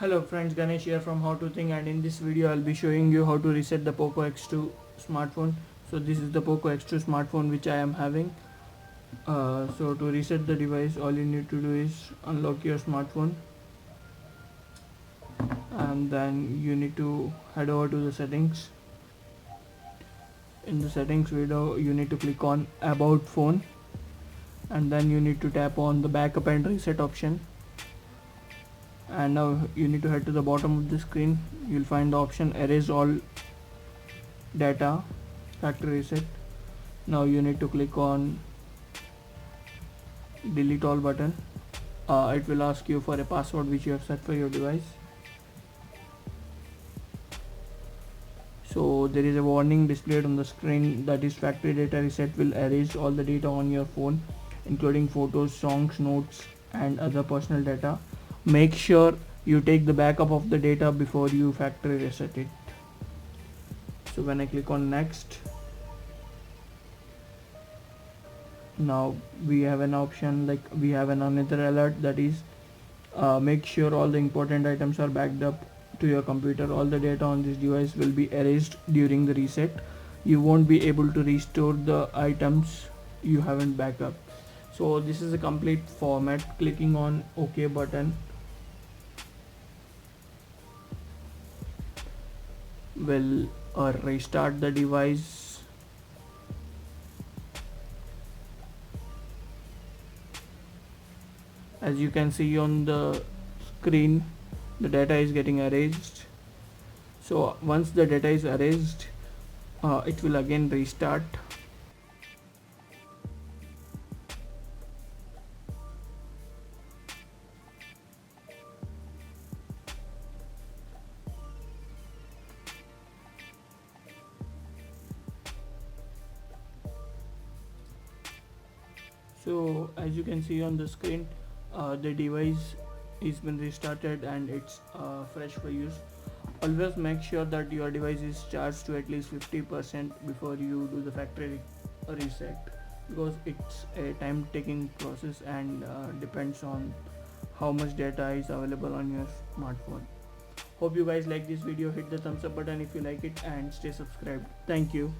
Hello friends, Ganesh here from HowToThing, and in this video I'll be showing you how to reset the POCO X2 smartphone. So this is the POCO X2 smartphone which I am having. So to reset the device, all you need to do is unlock your smartphone, and then you need to head over to the settings. In the settings window you need to click on About Phone, and then you need to tap on the backup and reset option. And now you need to head to the bottom of the screen. You'll find the option erase all data, factory reset. Now you need to click on delete all button. It will ask you for a password which you have set for your device. So there is a warning displayed on the screen, that is factory data reset will erase all the data on your phone, including photos, songs, notes and other personal data. Make sure you take the backup of the data before you factory reset it. So when I click on next, now we have an option, like we have another alert, that is make sure all the important items are backed up to your computer. All the data on this device will be erased during the reset. You won't be able to restore the items you haven't backed up. So this is a complete format. Clicking on OK button will restart the device. As you can see on the screen, the data is getting erased. So once the data is erased, it will again restart. So as you can see on the screen, the device is been restarted and it's fresh for use. Always make sure that your device is charged to at least 50% before you do the factory reset, because it's a time taking process and depends on how much data is available on your smartphone. Hope you guys like this video. Hit the thumbs up button if you like it and stay subscribed. Thank you.